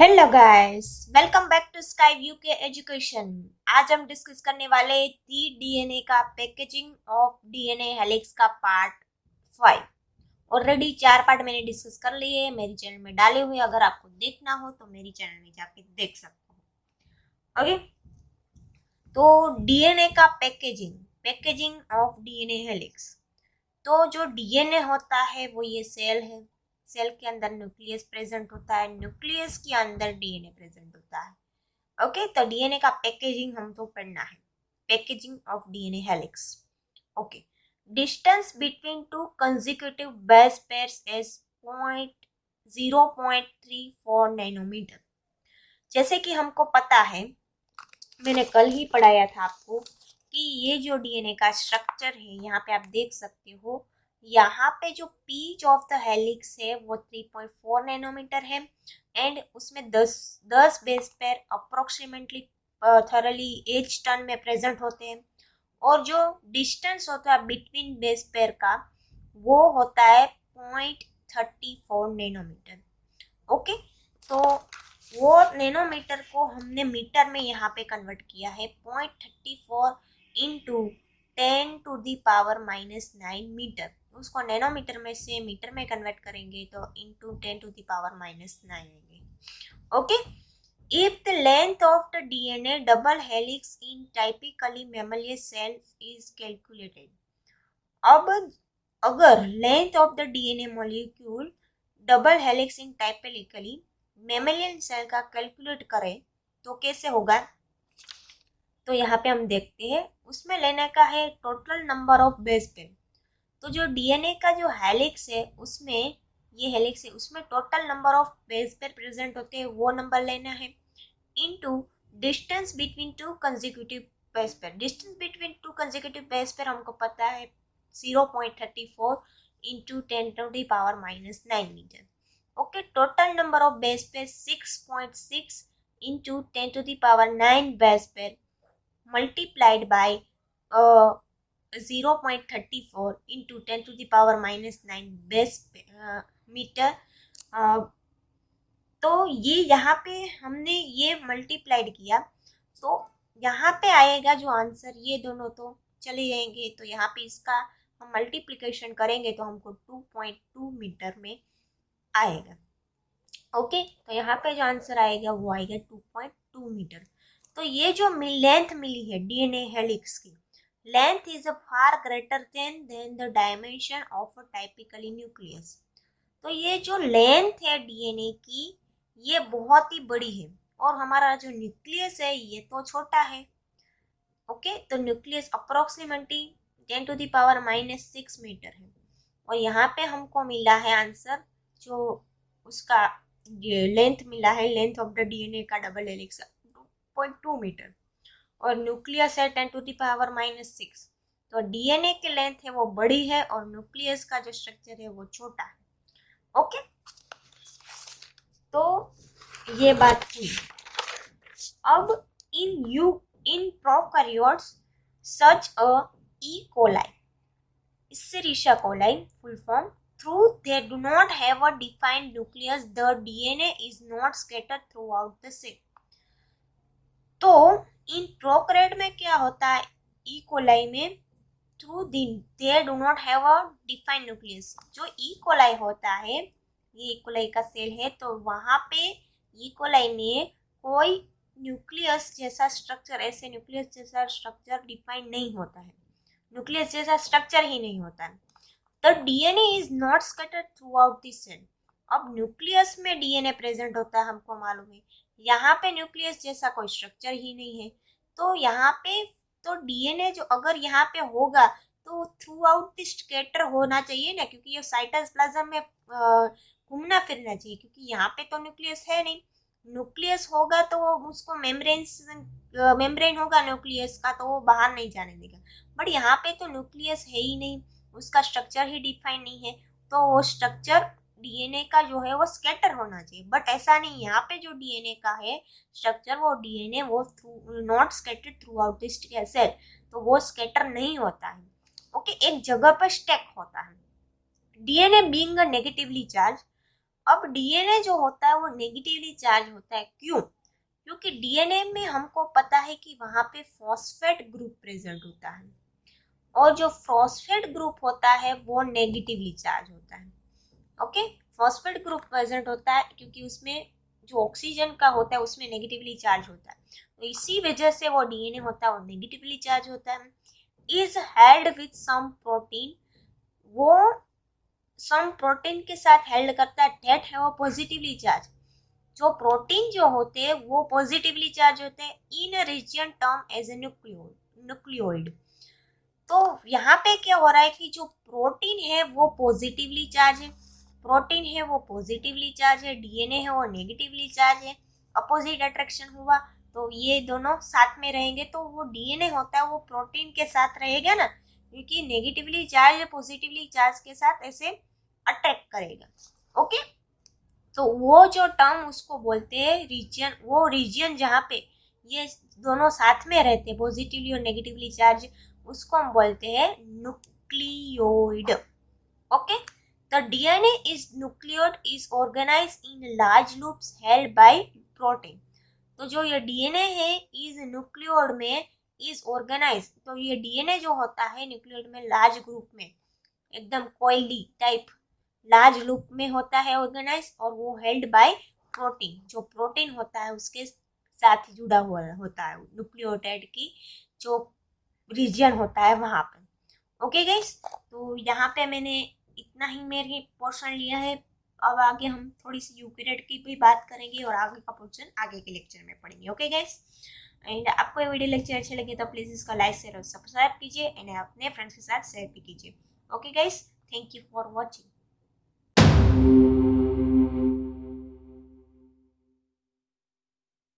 Hello guys, welcome back to Skyview के education. आज हम डिस्कस करने वाले थी डीएनए का पैकेजिंग ऑफ डीएनए हेलिक्स का पार्ट 5। ऑलरेडी 4 पार्ट मैंने डिस्कस कर लिए, मेरी चैनल में डाले हुए। अगर आपको देखना हो तो मेरी चैनल में जाके देख सकते हो। ओके, तो डीएनए का पैकेजिंग ऑफ डीएनए हेलिक्स। तो जो डीएनए होता है वो ये सेल है। सेल के अंदर न्यूक्लियस प्रेजेंट होता है, न्यूक्लियस के अंदर डीएनए प्रेजेंट होता है। ओके, तो डीएनए का पैकेजिंग हमको पढ़ना है, packaging of DNA helix. Okay, distance between two consecutive base pairs is 0.34 nanometer. जैसे कि हमको पता है, मैंने कल ही पढ़ाया था आपको कि ये जो डीएनए का स्ट्रक्चर है, यहाँ पे आप देख सकते हो, यहाँ पे जो पीच ऑफ द हेलिक्स है वो 3.4 नैनोमीटर है एंड उसमें 10 base pair approximately thoroughly H turn में प्रेजेंट होते हैं। और जो डिस्टेंस होता है बिटवीन बेस पेयर का वो होता है 0.34 नैनोमीटर। ओके, तो वो नैनोमीटर को हमने मीटर में यहाँ पे कन्वर्ट किया है। 0.34 इंटू 10⁻⁹ मीटर। उसको नैनोमीटर में से मीटर में कन्वर्ट करेंगे तो इंटू 10⁻⁹ आएंगे। Okay, if the length of the DNA double helix in typically mammalian cells is calculated। अब अगर length of the DNA molecule double helix in typically mammalian cell का कैलकुलेट करें तो कैसे होगा। तो यहाँ पे हम देखते हैं, उसमें लेने का है total number of base pair. तो जो डीएनए का जो हेलिक्स है उसमें, ये हेलिक्स है उसमें total number of base pair present होते हैं, वो नंबर लेना है into distance between two consecutive base pair. Distance between two consecutive base pair हमको पता है 0.34 into 10⁻⁹ metre. Okay, total number of base pair 6.6 into 10⁹ base pair multiplied by 0.34 into 10⁻⁹ base metre. तो ये यहाँ पे हमने ये मल्टीप्लाइड किया तो यहाँ पे आएगा जो आंसर, ये दोनों तो चले जाएंगे, तो यहाँ पे इसका हम मल्टीप्लिकेशन करेंगे तो हमको 2.2 मीटर में आएगा। ओके, तो यहाँ पे जो आंसर आएगा वो आएगा 2.2 मीटर। तो ये जो लेंथ मिली है डीएनए हेलिक्स की, length is a far greater than the dimension of a typically nucleus. तो ये जो लेंथ है डीएनए की ये बहुत ही बड़ी है और हमारा जो न्यूक्लियस है ये तो छोटा है। ओके, तो न्यूक्लियस अप्रोक्सीमेटली 10⁻⁻6 मीटर है और यहाँ पे हमको मिला है आंसर, जो उसका लेंथ मिला है, लेंथ ऑफ द डीएनए का डबल हेलिक्स 2.2 मीटर और न्यूक्लियस है 10⁻⁻6। तो डीएनए की लेंथ है वो बड़ी है और न्यूक्लियस का जो स्ट्रक्चर है वो छोटा है। ओके, तो ये बात हुई। अब इन prokaryotes such a E coli, Escherichia coli full form, through they do not have a defined nucleus, the DNA is not scattered throughout the cell। तो इन प्रोकैरियोट में क्या होता है, ई कोलाई में through they do not have a defined nucleus. जो E coli होता है, ये ई कोलाई का सेल है, तो वहां पे ई कोलाई में कोई न्यूक्लियस जैसा स्ट्रक्चर, ऐसे न्यूक्लियस जैसा स्ट्रक्चर डिफाइन नहीं होता है, न्यूक्लियस जैसा स्ट्रक्चर ही नहीं होता है। The DNA is not scattered throughout the cell. अब न्यूक्लियस में डीएनए प्रेजेंट होता है, हमको मालूम है, यहाँ पे न्यूक्लियस जैसा कोई स्ट्रक्चर ही नहीं है। तो यहाँ पे तो डीएनए जो अगर यहाँ पे होगा तो थ्रू आउट द स्कैटर होना चाहिए ना, क्योंकि ये साइटोप्लाज्म में घूमना फिरना चाहिए, क्योंकि यहाँ पे तो न्यूक्लियस है नहीं। न्यूक्लियस होगा तो उसको मेम्ब्रेन होगा न्यूक्लियस का, तो वो बाहर नहीं जाने देगा। बट यहाँ पे तो न्यूक्लियस है ही नहीं, उसका स्ट्रक्चर ही डिफाइन नहीं है, तो वो स्ट्रक्चर डीएनए का जो है वो स्कैटर होना चाहिए। बट ऐसा नहीं, यहाँ पे जो डीएनए का है स्ट्रक्चर, वो डीएनए वो not scattered throughout the cell, तो वो स्कैटर नहीं होता है। ओके, एक जगह पर स्टैक होता है। DNA being a negatively charge अब डीएनए जो होता है वो नेगेटिवली चार्ज होता है, क्यों? क्योंकि डीएनए में हमको पता है कि वहां पे फॉस्फेट ग्रुप प्रेजेंट होता है, और जो फॉस्फेट ग्रुप होता है वो नेगेटिवली चार्ज होता है। ओके, फॉस्फेट ग्रुप प्रेजेंट होता है क्योंकि उसमें जो ऑक्सीजन का होता है उसमें नेगेटिवली चार्ज होता है, तो इसी वजह से वो डीएनए होता है वो नेगेटिवली चार्ज होता है। Is held with some protein, वो सम प्रोटीन के साथ हेल्ड करता है, डेट है वो पॉजिटिवली चार्ज। जो प्रोटीन जो होते हैं वो पॉजिटिवली चार्ज होते हैं in region term as a nucleoid. तो यहाँ पे क्या हो रहा है कि जो प्रोटीन है वो पॉजिटिवली चार्ज है, प्रोटीन है वो पॉजिटिवली चार्ज है, डीएनए है वो नेगेटिवली चार्ज है, अपोजिट अट्रैक्शन हुआ तो ये दोनों साथ में रहेंगे, तो वो डीएनए होता है वो प्रोटीन के साथ रहेगा ना, क्योंकि नेगेटिवली चार्ज पॉजिटिवली चार्ज के साथ ऐसे अट्रैक्ट करेगा। ओके, तो वो जो टर्म उसको बोलते हैं रीजन, वो रीजन जहाँ पे ये दोनों साथ में रहते हैं पॉजिटिवली और नेगेटिवली चार्ज, उसको हम बोलते हैं nucleoid. Okay, the DNA is nucleoid is organised in large loops held by protein. तो जो ये डीएनए है इज न्यूक्लियोइड में इज ऑर्गेनाइज, तो ये डीएनए जो होता है न्यूक्लियोइड में लार्ज ग्रुप में एकदम कोयली टाइप लार्ज लूप में होता है ऑर्गेनाइज, और वो हेल्ड बाय प्रोटीन, जो प्रोटीन होता है उसके साथ जुड़ा हुआ होता है न्यूक्लियोटाइड की जो रीजन होता है वहां पे। ओके गाइस, तो यहाँ पे मैंने इतना ही मेरी पोर्शन लिया है। अब आगे हम थोड़ी सी यूकेरियोट की भी बात करेंगे और आगे का पोर्शन आगे के लेक्चर में पढ़ेंगे। ओके गाइस, एंड आपको ये वीडियो लेक्चर अच्छे लगे तो प्लीज इसका लाइक शेयर और सब्सक्राइब कीजिए एंड अपने फ्रेंड्स के साथ शेयर भी कीजिए। Okay guys, thank you for watching.